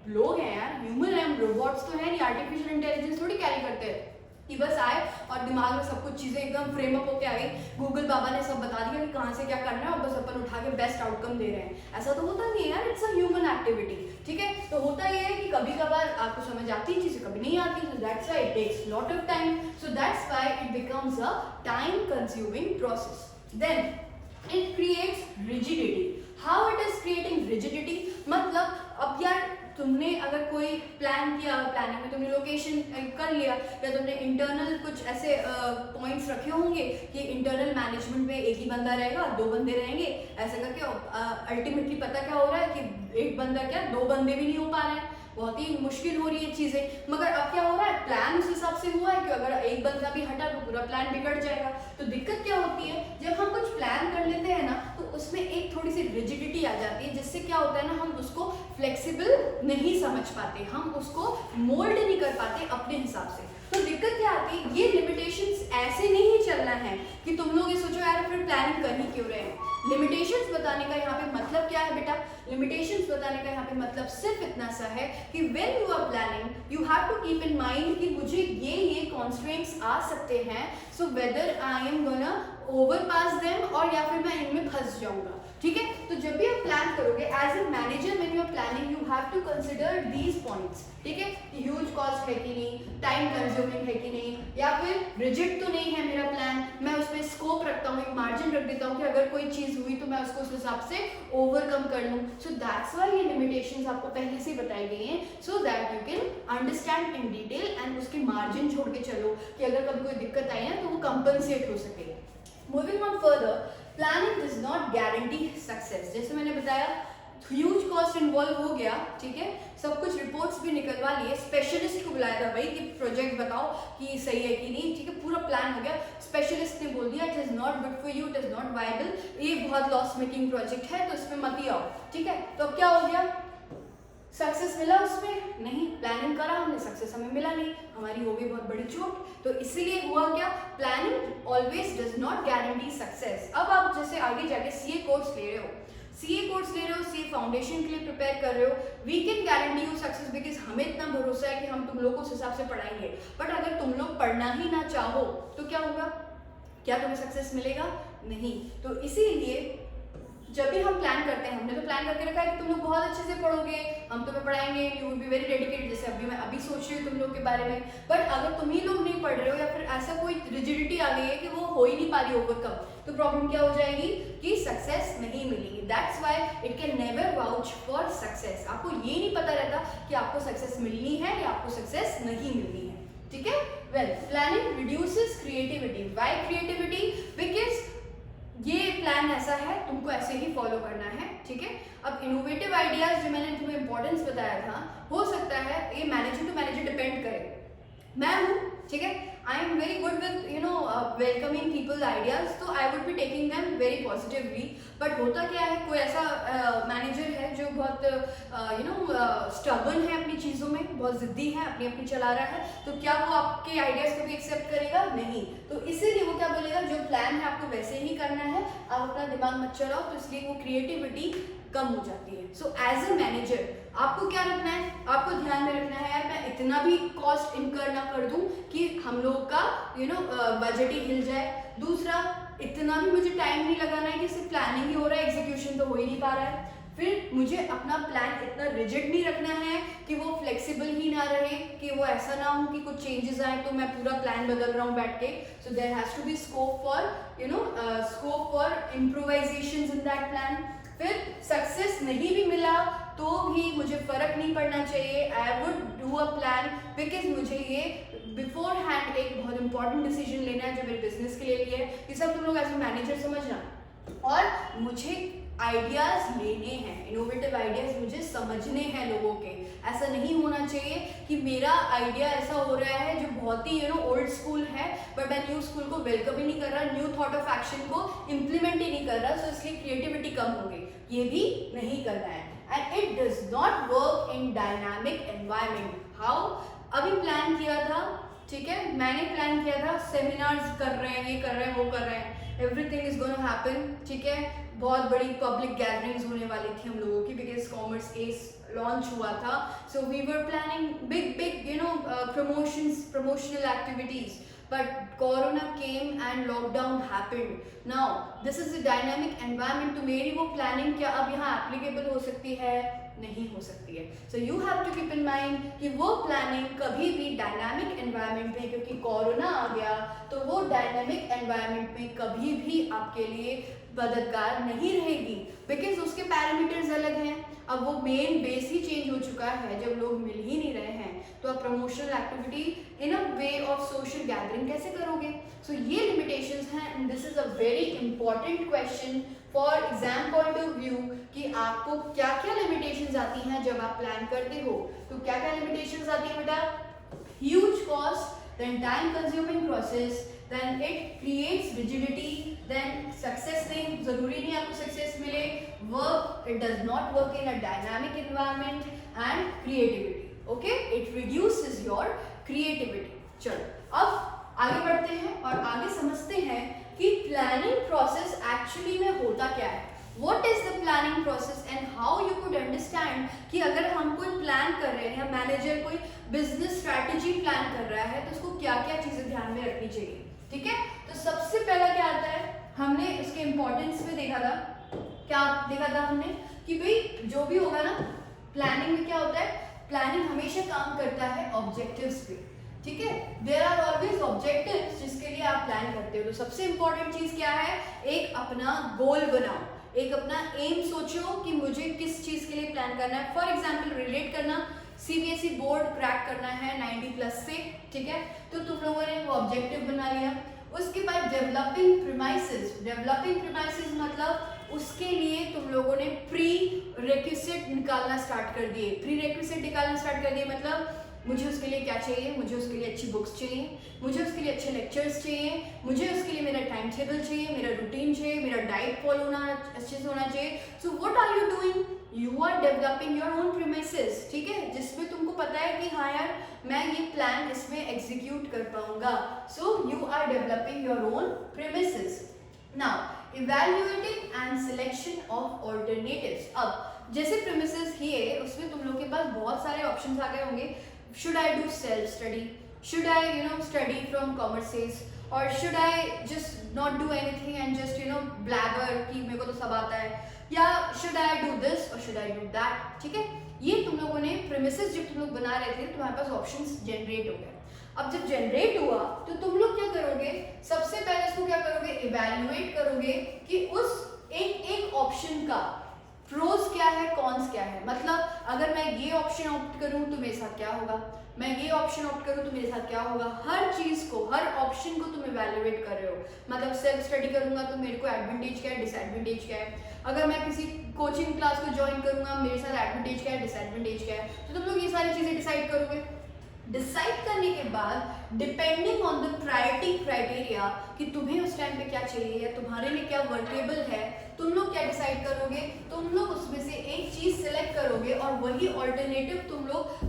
लोग हैं यार, ह्यूमन है, रोबोट्स तो है नहीं, आर्टिफिशियल इंटेलिजेंस थोड़ी कैरी करते हैं कि बस आए और दिमाग में सब कुछ चीज़ें एकदम फ्रेम अप होके आ गई, गूगल बाबा ने सब बता दिया कि कहाँ से क्या करना है और बस अपन उठा के बेस्ट आउटकम दे रहे हैं। ऐसा तो होता नहीं है यार, इट्स अ ह्यूमन एक्टिविटी, ठीक है। तो होता ये है कि कभी कभार आपको समझ आती चीज़ें, कभी नहीं आती, so that's why it takes lot of time, so that's why it becomes a time consuming process. Then it creates rigidity. How it is creating rigidity, मतलब अब यार तुमने अगर कोई प्लान किया, प्लानिंग में तुमने लोकेशन कर लिया, या तुमने इंटरनल कुछ ऐसे पॉइंट्स रखे होंगे कि इंटरनल मैनेजमेंट में एक ही बंदा रहेगा, 2 बंदे रहेंगे, ऐसे करके अल्टीमेटली पता क्या हो रहा है कि एक बंदा क्या 2 बंदे भी नहीं हो पा रहे हैं, बहुत ही मुश्किल हो रही है चीज़ें, मगर अब क्या हो रहा है, प्लान उस हिसाब से हुआ है कि अगर एक बंदा भी हटा तो पूरा प्लान बिगड़ जाएगा। तो दिक्कत क्या होती है, जब हम कुछ प्लान कर लेते हैं ना तो उसमें एक थोड़ी सी रिजिडिटी आ जाती है, जिससे क्या होता है ना, हम उसको फ्लेक्सिबल नहीं समझ पाते, हम उसको मोल्ड नहीं कर पाते अपने हिसाब से। तो दिक्कत क्या आती है, ये लिमिटेशंस ऐसे नहीं चलना है कि तुम लोग ये सोचो यार फिर प्लानिंग कर ही क्यों रहे हैं। लिमिटेशंस बताने का यहाँ पे मतलब क्या है बेटा, लिमिटेशंस बताने का यहाँ पे मतलब सिर्फ इतना सा है कि when you are planning you have to keep in mind कि मुझे ये कॉन्स्ट्रेंट्स आ सकते हैं, so whether I am gonna overpass them और या फिर मैं इनमें फंस जाऊंगा। ठीक है, तो जब भी आप प्लान करोगे as a manager when you are planning you have to consider these points. ठीक है, ह्यूज कॉस्ट है कि नहीं, टाइम कंज्यूमिंग है कि नहीं, या फिर रिजिड तो नहीं है मेरा प्लान, मैं उसमें स्कोप रखता हूँ, एक मार्जिन रख देता हूँ कि अगर कोई चीज़ हुई तो मैं उसको उस हिसाब से ओवरकम कर लूँ। सो दैट्स व्हाई ये लिमिटेशंस आपको पहले से बताई गई हैं, so that you can understand in detail and उसकी मार्जिन छोड़ के चलो कि अगर कभी कोई दिक्कत आई ना तो वो कंपनसेट हो सके। Moving on further, planning does not guarantee success. जैसे मैंने बताया ह्यूज कॉस्ट इन्वॉल्व हो गया, ठीक है, सब कुछ रिपोर्ट्स भी निकलवा लिए, स्पेशलिस्ट को बुलाया था भाई कि प्रोजेक्ट बताओ कि सही है कि नहीं, ठीक है, पूरा प्लान हो गया, स्पेशलिस्ट ने बोल दिया it is not good for you, it is not viable, ये बहुत लॉस मेकिंग प्रोजेक्ट है तो इसमें मत ही आओ। ठीक है, तो अब क्या हो गया, सक्सेस मिला उसमें नहीं, प्लानिंग करा हमने, सक्सेस हमें मिला नहीं, हमारी हो गई बहुत बड़ी चोट। तो इसीलिए हुआ क्या, planning always does not guarantee success. अब आप जैसे आगे जाके सीए कोर्स ले रहे हो, सीए कोर्स ले रहे हो, सीए फाउंडेशन के लिए प्रिपेयर कर रहे हो, we can guarantee you success because हमें इतना भरोसा है कि हम तुम लोग को उस हिसाब से पढ़ाएंगे। बट अगर तुम लोग पढ़ना ही ना चाहो तो क्या होगा, क्या तुम्हें सक्सेस मिलेगा, नहीं। तो इसीलिए जब भी हम प्लान करते हैं, हमने तो प्लान करके रखा है कि तुम लोग बहुत अच्छे से पढ़ोगे, हम तुम्हें पढ़ाएंगे, you will be very dedicated, जैसे मैं अभी सोच रही हूँ तुम लोग के बारे में। बट अगर तुम ही लोग नहीं पढ़ रहे हो या फिर ऐसा कोई रिजिडिटी आ गई है कि वो हो ही नहीं पा रही ओवरकम, तो प्रॉब्लम क्या हो जाएगी कि सक्सेस नहीं मिलेगी। That's why it can never vouch for success. आपको ये नहीं पता रहता कि आपको सक्सेस मिलनी है या आपको सक्सेस नहीं मिलनी है। ठीक है, well planning reduces creativity. Why creativity, because ये प्लान ऐसा है, तुमको ऐसे ही फॉलो करना है। ठीक है, अब इनोवेटिव आइडियाज जो मैंने तुम्हें इंपॉर्टेंस बताया था, हो सकता है ये मैनेजर टू मैनेजर डिपेंड करे। मैं हूँ, ठीक है, I am very good with welcoming people's ideas, तो I would be taking them very positively. But होता क्या है, कोई ऐसा मैनेजर है जो बहुत स्टबर्न है अपनी चीज़ों में, बहुत जिद्दी है, अपनी अपनी चला रहा है, तो क्या वो आपके आइडियाज को भी एक्सेप्ट करेगा, नहीं। तो इसीलिए वो क्या बोलेगा, जो प्लान है आपको वैसे ही करना है, आप अपना दिमाग मत चलाओ, तो इसलिए वो क्रिएटिविटी कम हो जाती है। सो एज ए मैनेजर आपको क्या रखना है, आपको ध्यान में रखना है यार मैं इतना भी कॉस्ट इनकर ना कर दूं कि हम लोग का बजट ही हिल जाए। दूसरा, इतना भी मुझे टाइम नहीं लगाना है कि सिर्फ प्लानिंग ही हो रहा है, एग्जीक्यूशन तो हो ही नहीं पा रहा है। फिर मुझे अपना प्लान इतना रिजिड नहीं रखना है कि वो फ्लेक्सिबल ही ना रहे, कि वो ऐसा ना हो कि कुछ चेंजेस आए तो मैं पूरा प्लान बदल रहा हूँ बैठ के। So there has to be scope for improvisations in that plan. फिर सक्सेस नहीं भी मिला तो भी मुझे फर्क नहीं पड़ना चाहिए, I would do a plan, because मुझे ये बिफोर हैंड एक बहुत इंपॉर्टेंट डिसीजन लेना है जो मेरे बिजनेस के लिए है। ये सब तुम लोग एज ए मैनेजर समझना, और मुझे आइडियाज लेने हैं, इनोवेटिव आइडियाज मुझे समझने हैं लोगों के। ऐसा नहीं होना चाहिए कि मेरा आइडिया ऐसा हो रहा है जो बहुत ही ओल्ड स्कूल है, बट मैं न्यू स्कूल को वेलकम ही नहीं कर रहा, न्यू थॉट ऑफ एक्शन को इम्प्लीमेंट ही नहीं कर रहा, सो इसलिए क्रिएटिविटी कम हो गई, ये भी नहीं करना है। And it does not work in dynamic environment. How, अभी प्लान किया था, ठीक है, मैंने प्लान किया था, सेमिनार्स कर रहे हैं, ये कर रहे हैं, वो कर रहे हैं, एवरीथिंग इज गोना हैपन, ठीक है, बहुत बड़ी पब्लिक गैदरिंग्स होने वाली थी हम लोगों की, बिकॉज कॉमर्स एस लॉन्च हुआ था, so we were planning big promotional activities, but corona came and lockdown happened. Now this is a dynamic environment, तो मेरी वो प्लानिंग क्या अब यहाँ एप्लीकेबल हो सकती है, नहीं हो सकती है। So you have to keep in mind कि वो प्लानिंग कभी भी डायनामिक एनवायरनमेंट में, क्योंकि कोरोना आ गया तो वो डायनामिक एनवायरनमेंट में कभी भी आपके लिए मददगार नहीं रहेगी, बिकॉज उसके पैरामीटर्स अलग हैं। अब वो मेन बेस ही चेंज हो चुका है, जब लोग मिल ही नहीं रहे हैं तो आप promotional activity in a way of social gathering कैसे करोगे? सो ये लिमिटेशंस हैं and this is a very important question for exam point of view कि आपको क्या क्या लिमिटेशंस आती हैं जब आप प्लान करते हो। तो क्या क्या लिमिटेशंस आती है बेटा? Huge cost, then time consuming process, then it creates rigidity, then success नहीं, जरूरी नहीं आपको सक्सेस मिले, work it does not work in a dynamic environment and creativity, okay, it reduces your creativity। चलो अब आगे बढ़ते हैं और आगे समझते हैं कि प्लानिंग प्रोसेस एक्चुअली में होता क्या है। What is the planning process and how you could understand कि अगर हम कोई प्लान कर रहे हैं, मैनेजर कोई बिजनेस स्ट्रैटेजी प्लान कर रहा है तो उसको क्या क्या चीजें ध्यान में रखनी चाहिए, ठीक है। तो सबसे पहला क्या आता है, हमने इसके इम्पोर्टेंस में देखा था, क्या देखा था हमने कि भाई जो भी होगा ना प्लानिंग में क्या होता है, प्लानिंग हमेशा काम करता है ऑब्जेक्टिव्स पे, ठीक है। देयर आर ऑलवेज ऑब्जेक्टिव्स जिसके लिए आप प्लान करते हो। तो सबसे इंपॉर्टेंट चीज क्या है, एक अपना गोल बनाओ, एक अपना एम सोचो कि मुझे किस चीज के लिए प्लान करना है। फॉर एग्जाम्पल रिलेट करना, सीबीएसई बोर्ड क्रैक करना है 90+ से, ठीक है। तो तुम लोगों ने वो ऑब्जेक्टिव बना लिया। उसके बाद डेवलपिंग प्रीमाइसेस, डेवलपिंग प्रीमाइसेस मतलब उसके लिए तुम लोगों ने प्री रिक्विजिट निकालना स्टार्ट कर दिए। प्री रिक्विजिट निकालना स्टार्ट कर दिए मतलब मुझे उसके लिए क्या चाहिए, मुझे उसके लिए अच्छी बुक्स चाहिए, मुझे उसके लिए अच्छे लेक्चर्स चाहिए, मुझे उसके लिए मेरा टाइम टेबल चाहिए, मेरा रूटीन चाहिए, मेरा डाइट फॉलो होना अच्छे से होना चाहिए। So what are you doing, you are developing your own premises, ठीक है, जिसमें तुमको पता है कि हाँ यार मैं ये प्लान इसमें एग्जीक्यूट कर पाऊंगा। So you are developing your own premises. Now evaluating and selection of alternatives. अब जैसे प्रीमिसेस ही है उसमें तुम लोग के पास बहुत सारे ऑप्शंस आ गए होंगे। Should I do self-study? Should I, study from commerces? Or should I just not do anything and just, blabber कि मेरे को तो सब आता है? या should I do this or should I do that? ठीक है, ये तुम लोगों ने premises जब तुम लोग बना रहे थे तुम्हारे पास ऑप्शंस जनरेट हो गए। अब जब जनरेट हुआ तो तुम लोग क्या करोगे, सबसे पहले इसको क्या करोगे, इवैल्यूएट करोगे कि उस एक ऑप्शन का प्रोज क्या है, कॉन्स क्या है। मतलब अगर मैं ये ऑप्शन ऑप्ट करूं तो मेरे साथ क्या होगा, मैं ये ऑप्शन ऑप्ट करूं तो मेरे साथ क्या होगा। हर चीज को, हर ऑप्शन को तुम इवैल्यूएट कर रहे हो। मतलब सेल्फ स्टडी करूंगा तो मेरे को एडवांटेज क्या है, डिसएडवांटेज क्या है। अगर मैं किसी कोचिंग क्लास को ज्वाइन करूंगा मेरे साथ एडवांटेज क्या है, डिसएडवांटेज क्या है। तो तुम लोग ये सारी चीजें डिसाइड करोगे। डिसाइड करने के बाद depending on the priority criteria कि तुम्हें उस टाइम पे क्या चाहिए या तुम्हारे लिए क्या वर्केबल है, तुम लोग क्या डिसाइड करोगे, तुम लोग उसमें से एक चीज सिलेक्ट करोगे और वही ऑल्टरनेटिव तुम लोग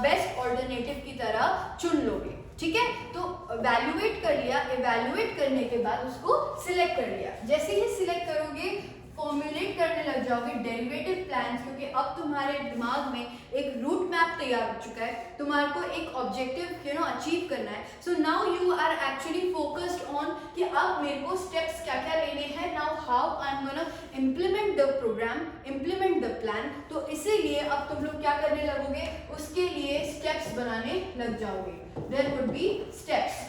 बेस्ट ऑल्टरनेटिव की तरह चुन लोगे, ठीक है। तो इवैल्यूएट कर लिया, इवैल्यूएट करने के बाद उसको सिलेक्ट कर लिया। जैसे ही सिलेक्ट करोगे फॉर्मुलेट करने लग जाओगे डेरिवेटिव प्लान्स, क्योंकि अब तुम्हारे दिमाग में एक रूट मैप तैयार हो चुका है, तुम्हारे को एक ऑब्जेक्टिव अचीव करना है। So now you are actually focused on कि अब मेरे को स्टेप्स क्या क्या लेने हैं, now how I am gonna implement the programme, implement the plan. तो इसीलिए अब तुम लोग क्या करने लगोगे, उसके लिए स्टेप्स बनाने लग जाओगे। There would be steps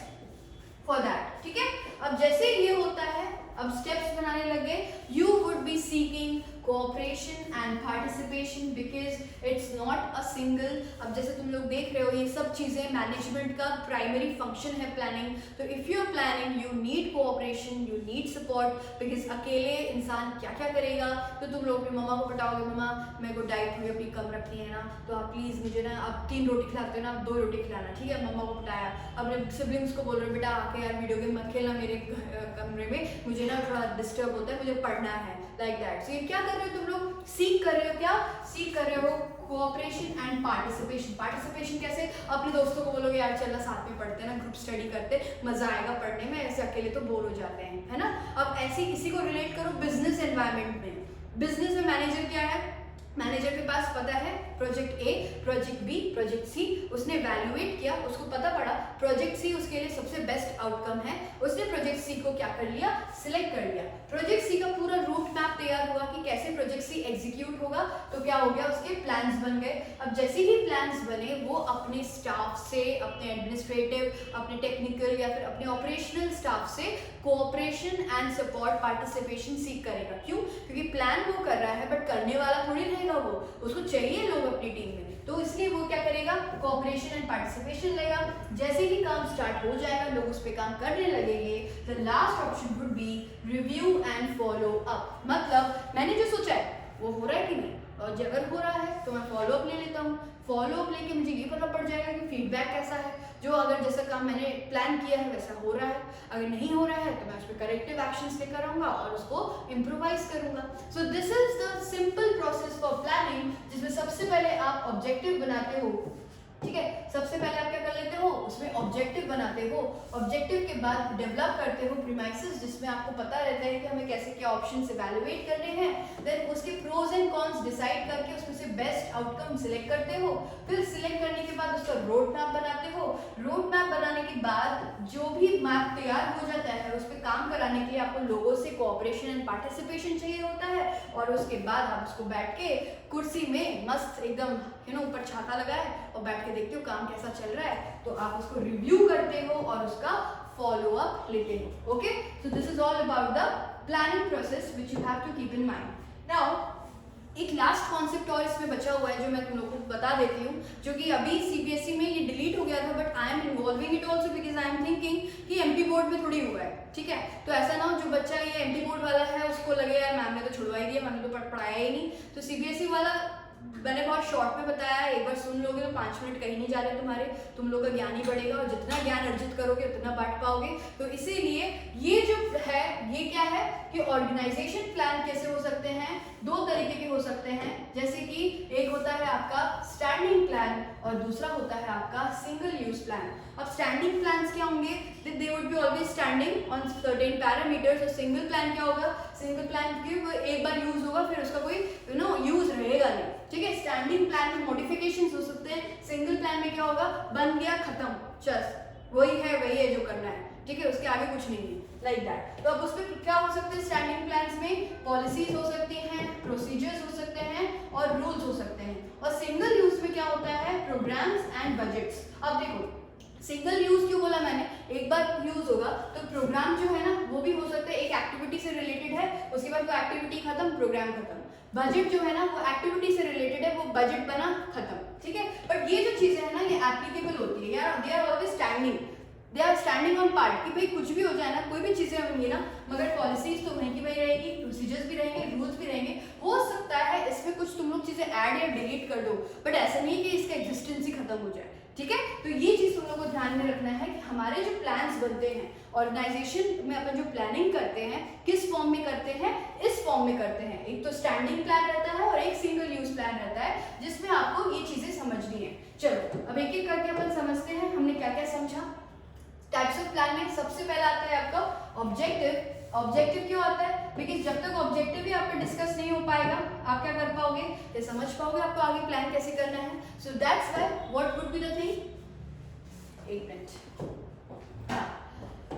for that, ठीक है। अब जैसे ये होता है, अब स्टेप्स बनाने लगे, you would be seeking cooperation and participation because it's not a single. अब जैसे तुम लोग देख रहे हो ये सब चीजें मैनेजमेंट का प्राइमरी फंक्शन है प्लानिंग। तो if you are planning you need cooperation, you need support, because अकेले इंसान क्या क्या करेगा। तो तुम लोग अपनी मम्मा को बताओगे, मम्मा मेरे को डाइट थोड़ी अपनी कम रखनी है ना, तो आप प्लीज मुझे ना, आप 3 रोटी खिलाते हो ना, आप 2 रोटी खिलाना, ठीक है। मम्मा को बताया, अपने सिबलिंग्स को बोल रहे हो बेटा आके यार वीडियो गेम मत खेलना मेरे कमरे में, मुझे ना थोड़ा डिस्टर्ब होता है, मुझे पढ़ना है, लाइक दैट। सो ये क्या कर रहे हो तुम लोग, सीख कर रहे हो, क्या सीख कर रहे हो, कोऑपरेशन एंड पार्टिसिपेशन। पार्टिसिपेशन कैसे, अपने दोस्तों को बोलोगे यार चलना साथ में पढ़ते हैं ना, ग्रुप स्टडी करते, मजा आएगा पढ़ने में, ऐसे अकेले तो बोर हो जाते हैं, है ना। अब ऐसे इसी को रिलेट करो बिजनेस एनवायरनमेंट में। बिजनेस में मैनेजर क्या है, मैनेजर के पास पता है project A, project B, project C, उसने वैल्यूएट किया, उसको पता पड़ा प्रोजेक्ट सी उसके लिए सबसे बेस्ट आउटकम है, उसने प्रोजेक्ट सी को क्या कर लिया, सिलेक्ट कर लिया। प्रोजेक्ट सी का पूरा रूट मैप तैयार हुआ कि कैसे प्रोजेक्ट सी एग्जीक्यूट होगा। तो क्या हो गया, उसके प्लान्स बन गए। अब जैसे ही प्लान्स बने वो अपने स्टाफ से, अपने एडमिनिस्ट्रेटिव, अपने टेक्निकल या फिर अपने ऑपरेशनल स्टाफ से कोऑपरेशन एंड सपोर्ट पार्टिसिपेशन सीख करेगा। क्यों, क्योंकि प्लान वो कर रहा है बट करने वाला थोड़ी रहेगा करेगा वो, उसको चाहिए लोग अपनी टीम में, तो इसलिए वो क्या करेगा, कोऑपरेशन एंड पार्टिसिपेशन लेगा। जैसे ही काम स्टार्ट हो जाएगा, लोग उस पर काम करने लगेंगे, the last option would be review and follow up. मतलब मैंने जो सोचा है वो हो रहा है कि नहीं, और अगर हो रहा है तो मैं फॉलो अप ले लेता हूँ। फॉलो अप लेके मुझे ये पता पड़ जाएगा कि फीडबैक कैसा है, जो अगर जैसा काम मैंने प्लान किया है वैसा हो रहा है, अगर नहीं हो रहा है तो मैं उस पर करेक्टिव एक्शंस लेकर आऊंगा और उसको इम्प्रोवाइज करूंगा। सो this is the simple process for planning, जिसमें सबसे पहले आप ऑब्जेक्टिव बनाते हो, ठीक है। सबसे पहले आप क्या कर लेते हो, उसमें ऑब्जेक्टिव बनाते हो, ऑब्जेक्टिव के बाद डेवलप करते हो प्रीमाइसेस, जिसमें आपको पता रहता है कि हमें कैसे क्या ऑप्शंस इवैल्यूएट करने हैं, देन उसके प्रोज एंड कॉन्स डिसाइड करके उसमें से बेस्ट आउटकम सिलेक्ट करते हो, फिर सिलेक्ट करने के बाद उसका रोड मैप बनाते हो, रोड मैप बनाने के बाद जो भी मैप तैयार हो जाता है उस पर काम कराने के लिए आपको लोगों से कोऑपरेशन एंड पार्टिसिपेशन चाहिए होता है, और उसके बाद आप उसको बैठ के कुर्सी में मस्त एकदम ऊपर छाता लगा है और बैठ के देखते हो काम कैसा चल रहा है, तो आप उसको रिव्यू करते हो और उसका फॉलो अप लेते हो। Okay, so this is all about the planning process which you have to keep in mind. Now एक लास्ट कॉन्सेप्ट और इसमें बचा हुआ है जो मैं तुम लोगों को बता देती हूँ, जो कि अभी सीबीएसई में ये डिलीट हो गया था, but I am involving it also because I am thinking कि एमपी बोर्ड में थोड़ी हुआ है, ठीक है। तो ऐसा ना हो जो बच्चा ये एमपी बोर्ड वाला है उसको लगे यार मैम ने तो छुड़वा ही दिया, मैंने तो पढ़ाया ही नहीं। तो सीबीएसई वाला मैंने बहुत शॉर्ट में बताया है, एक बार सुन लोगे तो 5 मिनट कहीं नहीं जा रहे तुम्हारे, तुम लोग का ज्ञान ही बढ़ेगा और जितना ज्ञान अर्जित करोगे उतना बांट पाओगे। तो इसीलिए ये जो है ये क्या है कि ऑर्गेनाइजेशन प्लान कैसे हो सकते हैं, 2 तरीके के हो सकते हैं, जैसे कि एक होता है आपका स्टैंडिंग प्लान और दूसरा होता है आपका सिंगल यूज प्लान। अब स्टैंडिंग प्लान्स क्या होंगे, they would be always standing on certain parameters, और सिंगल प्लान क्या होगा, सिंगल प्लान की वो एक बार यूज होगा फिर उसका कोई यूज रहेगा नहीं, ठीक है। स्टैंडिंग प्लान में मॉडिफिकेशंस हो सकते हैं, सिंगल प्लान में क्या होगा, बन गया खत्म, चल वही है जो करना है, ठीक है, उसके आगे कुछ नहीं है, लाइक दैट। तो अब उसमें क्या हो सकते हैं, स्टैंडिंग प्लान्स में पॉलिसीज हो सकती हैं, प्रोसीजर्स हो सकते हैं और रूल्स हो सकते हैं, और सिंगल यूज में क्या होता है, प्रोग्राम्स एंड बजट्स। अब देखो सिंगल यूज क्यों बोला मैंने, एक बार यूज होगा तो प्रोग्राम जो है ना वो भी हो सकता है एक एक्टिविटी से रिलेटेड है, उसके बाद वो एक्टिविटी खत्म, प्रोग्राम खत्म। बजट जो है ना वो एक्टिविटी से रिलेटेड है, वो बजट बना खत्म, ठीक है। बट ये जो चीजें है ना ये एप्लीकेबल होती है यार, they are always standing, they are standing on part, कि भाई कुछ भी हो जाए ना, कोई भी चीजें होंगी ना, मगर पॉलिसीज तो वहीं की वहीं रहेगी, प्रोसीजर्स भी रहेंगे, रूल्स भी रहेंगे। हो सकता है इसमें कुछ तुम लोग चीजें ऐड या डिलीट कर दो, बट ऐसा नहीं कि इसका एग्जिस्टेंस ही खत्म हो जाए, ठीक है। तो ये चीज तुम लोग को ध्यान में रखना है कि हमारे जो प्लान्स बनते हैं ऑर्गेनाइजेशन में, अपन जो प्लानिंग करते हैं किस फॉर्म में करते हैं, इस फॉर्म में करते हैं। एक तो स्टैंडिंग प्लान रहता है और एक सिंगल यूज प्लान रहता है, जिसमें आपको ये चीजें समझनी है। चलो अब एक एक करके अपन समझते हैं हमने क्या क्या समझा। टाइप्स ऑफ प्लान में सबसे पहला आता है आपका ऑब्जेक्टिव। ऑब्जेक्टिव क्यों आता है, बिकॉज जब तक ऑब्जेक्टिव ही आपका डिस्कस नहीं हो पाएगा आप क्या कर पाओगे, ये समझ पाओगे आपको आगे प्लान कैसे करना है। So that's why what would be the thing, एक मिनट,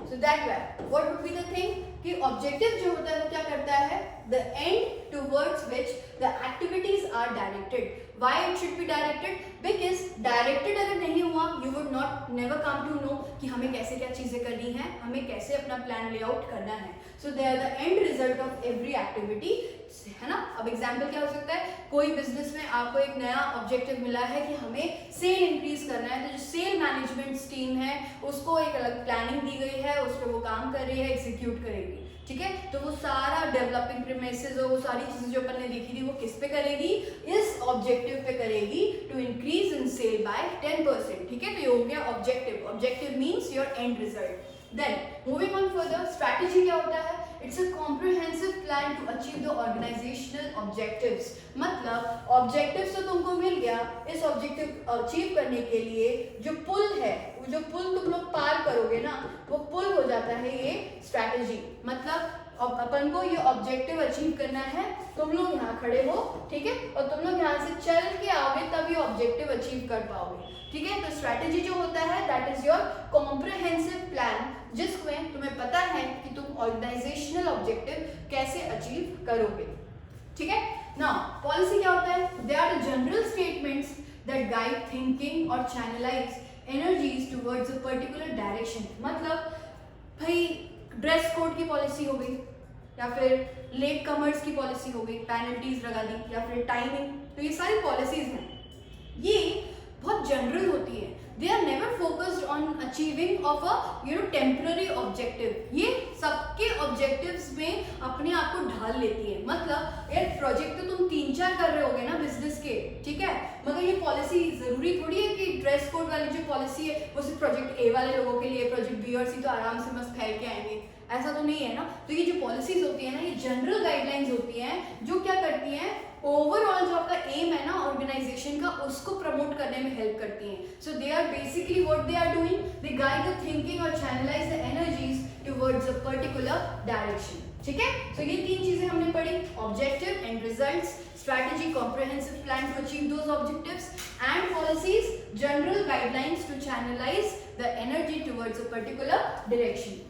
so that why what would be the thing कि ऑब्जेक्टिव जो होता है वो क्या करता है, the end towards which the activities are directed. Why it should be directed? Because directed अगर नहीं हुआ you would not never come to know कि हमें कैसे क्या चीजें करनी है, हमें कैसे अपना प्लान लेआउट करना है। So they are the end result of every activity, है ना। अब एग्जाम्पल क्या हो सकता है, कोई बिजनेस में आपको एक नया ऑब्जेक्टिव मिला है कि हमें सेल इंक्रीज करना है, तो जो सेल मैनेजमेंट टीम है उसको एक अलग प्लानिंग दी गई है, उस पर वो काम कर रही है, एग्जीक्यूट करेगी, ठीक है। तो वो सारा डेवलपिंग प्रीमिसेस और वो सारी चीजें जो अपन ने देखी थी वो किस पे करेगी, इस ऑब्जेक्टिव पे करेगी, to increase in sale by 10%, ठीक है। तो ये हो गया objective. Objective means your end result. Then moving on further, strategy क्या होता है, it's a comprehensive plan to achieve the organisational objectives. मतलब ऑब्जेक्टिव्स तो तुमको मिल गया, इस ऑब्जेक्टिव अचीव करने के लिए जो पुल है, जो पुल तुम लोग पार करोगे ना वो पुल हो जाता है ये स्ट्रैटेजी। मतलब अपन को ये ऑब्जेक्टिव अचीव करना है, तुम लोग यहाँ खड़े हो, ठीक है, और तुम लोग यहाँ से चल के आओगे तब ये ऑब्जेक्टिव अचीव कर पाओगे, ठीक है। तो स्ट्रैटेजी जो होता है that is your comprehensive plan, जिसमें तुम्हें पता है कि तुम ऑर्गेनाइजेशनल ऑब्जेक्टिव कैसे अचीव करोगे, ठीक है। नाउ पॉलिसी क्या होता है, they are the general statements that guide thinking और channelise energies towards a particular direction. मतलब भाई ड्रेस कोड की पॉलिसी हो गई, या फिर लेट कमर्स की पॉलिसी हो गई, पेनल्टीज लगा दी, या फिर टाइमिंग। तो ये सारी पॉलिसीज हैं, ये बहुत जनरल होती है। They are never focused on achieving of a temporary objective. ये सबके ऑब्जेक्टिव्स में अपने आप को ढाल लेती है। मतलब यार प्रोजेक्ट तो तुम 3-4 कर रहे होगे ना बिजनेस के, ठीक है, मगर ये पॉलिसी जरूरी थोड़ी है कि ड्रेस कोड वाली जो पॉलिसी है वो सिर्फ प्रोजेक्ट ए वाले लोगों के लिए, प्रोजेक्ट बी और सी तो आराम से मस्त फैल के आएंगे, ऐसा तो नहीं है ना। तो ये जो पॉलिसीज होती है ना, ये जनरल गाइडलाइंस होती हैं जो क्या करती हैं, ओवरऑल जो आपका एम है ना ऑर्गेनाइजेशन का, उसको प्रमोट करने में हेल्प करती हैं। So they are basically what they are doing, they guide the thinking और channelise the energies towards a particular direction. ठीक है, सो ये 3 चीजें हमने पढ़ी, objective and results, strategy, comprehensive plan to achieve those objectives, and policies, general guidelines to channelize the energy towards a particular direction.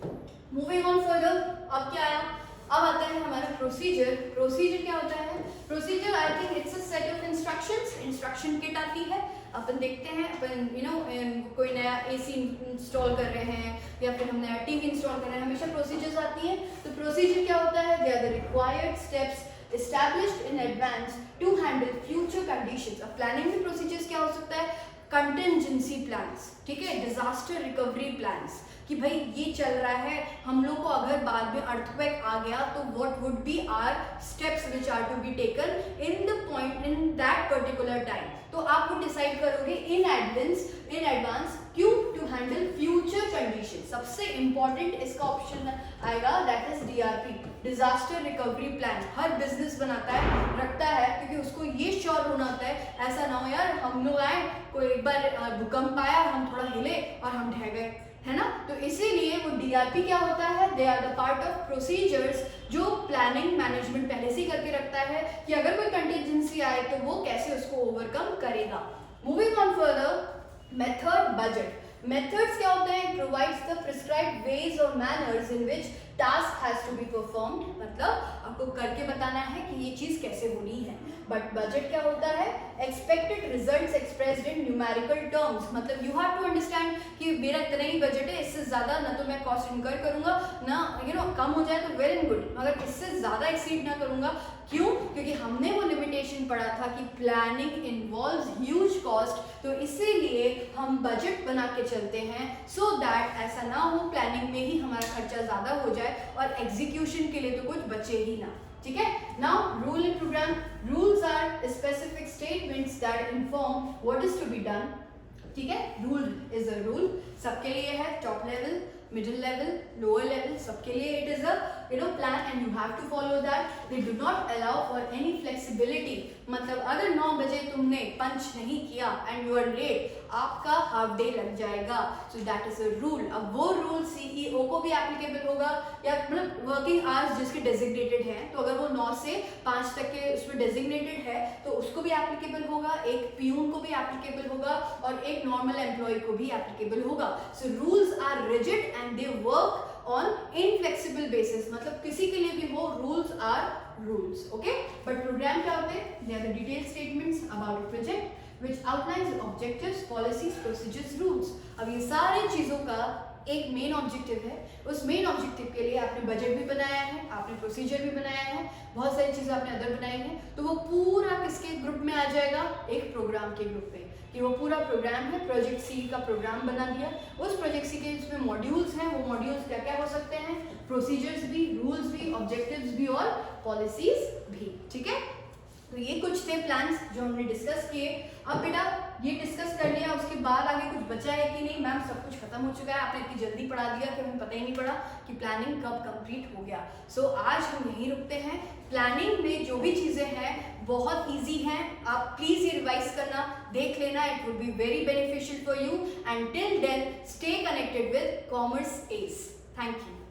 Moving on further, अब क्या आया, अब आता है हमारा प्रोसीजर। प्रोसीजर क्या होता है? Procedure I think it's a set of instructions, instruction kit आती है। अपन देखते हैं, अपन कोई नया एसी इंस्टॉल कर रहे हैं या फिर हम नया टीवी इंस्टॉल कर रहे हैं, हमेशा प्रोसीजर्स आती हैं। तो प्रोसीजर क्या होता है? They are the required steps established in advance to handle future conditions। अब प्लानिंग में प्रोसीजर्स क्या हो सकता है? कंटिजेंसी प्लान्स, ठीक है, डिजास्टर रिकवरी प्लान्स, कि भाई ये चल रहा है, हम लोग को अगर बाद में अर्थक्वेक आ गया तो what would be our steps which are to be taken in the point in that particular time. तो आप वो डिसाइड करोगे इन एडवांस क्यों? To handle future condition. सबसे इंपॉर्टेंट इसका ऑप्शन आएगा, that is DRP, disaster recovery plan. हर बिजनेस बनाता है, रखता है, क्योंकि उसको ये श्योर होना होता है ऐसा ना हो यार हम लोग आए, कोई एक बार भूकंप आया, हम थोड़ा हिले और हम ढह गए, है ना। तो इसीलिए वो डीआरपी क्या होता है? They are the part of procedures जो प्लानिंग मैनेजमेंट पहले से ही करके रखता है कि अगर कोई कंटीजेंसी आए तो वो कैसे उसको ओवरकम करेगा। Moving on further, method, budget. Methods क्या होते हैं? प्रोवाइड्स द प्रिस्क्राइब्ड वेज और manners in which task has to be performed, मतलब आपको करके बताना है कि ये चीज कैसे होनी है। बट बजट क्या होता है? Expected results expressed in numerical terms, मतलब यू हैव टू अंडरस्टैंड कि मेरा इतना ही बजट है, इससे ज्यादा ना तो मैं कॉस्ट इनकर करूंगा ना कम हो जाए तो वेल एंड गुड, मगर इससे ज्यादा एक्सीड ना करूंगा। क्यों? क्योंकि हमने वो लिमिटेशन पढ़ा था कि प्लानिंग इन्वॉल्व्स ह्यूज कॉस्ट, तो इसीलिए हम बजट बना के चलते हैं सो दैट ऐसा ना हो प्लानिंग में ही हमारा खर्चा ज्यादा हो जाए और एग्जीक्यूशन के लिए तो कुछ बचे ही ना। ठीक है, now rule in programme. Rules are specific statements that inform what is to be done. ठीक है, रूल इज अ रूल, सबके लिए है, top level, middle level, lower level, सबके लिए it is a plan and you have to follow that. They do not allow for any flexibility, मतलब अगर 9 बजे तुमने पंच नहीं किया एंड यू आर लेट, आपका हाफ डे लग जाएगा। So that is a rule. अब वो रूल सीईओ को भी एप्लीकेबल होगा, या मतलब वर्किंग आवर्स जिसके डेजिग्नेटेड है, तो अगर वो 9 से 5 तक के उसमें डेजिग्नेटेड है तो उसको भी एप्लीकेबल होगा, एक पीयून को भी एप्लीकेबल होगा और एक नॉर्मल एम्प्लॉय को भी एप्लीकेबल होगा। So rules are rigid and they work on inflexible basis, मतलब किसी के लिए भी हो, rules are rules, okay. But programme क्या होते हैं? They are the detail statements about project which outlines the objectives, policies, procedures, rules। अब ये सारी चीजों का एक मेन ऑब्जेक्टिव है, उस मेन ऑब्जेक्टिव के लिए आपने बजट भी बनाया है, आपने प्रोसीजर भी बनाया है, बहुत सारी चीजें आपने अदर बनाई हैं, तो वो पूरा किसके ग्रुप में आ जाएगा? एक प्रोग्राम के ग्रुप में, कि वो पूरा प्रोग्राम है, प्रोजेक्ट सी का प्रोग्राम बना दिया। उस प्रोजेक्ट सी के इसमें मॉड्यूल्स हैं, वो मॉड्यूल्स क्या क्या हो सकते हैं? प्रोसीजर्स भी, रूल्स भी, ऑब्जेक्टिव्स भी और पॉलिसीज भी। ठीक है, तो ये कुछ थे प्लान्स जो हमने डिस्कस किए। अब बेटा ये डिस्कस कर लिया, उसके बाद आगे कुछ बचा है कि नहीं? मैम सब कुछ खत्म हो चुका है, आपने इतनी जल्दी पढ़ा दिया कि हमें पता ही नहीं पड़ा कि प्लानिंग कब कंप्लीट हो गया। सो आज हम यहीं रुकते हैं। प्लानिंग में जो भी चीज़ें हैं बहुत ईजी हैं, आप प्लीज़ ये रिवाइज करना, देख लेना, it would be very beneficial for you. And till then stay connected with commerce S. Thank you.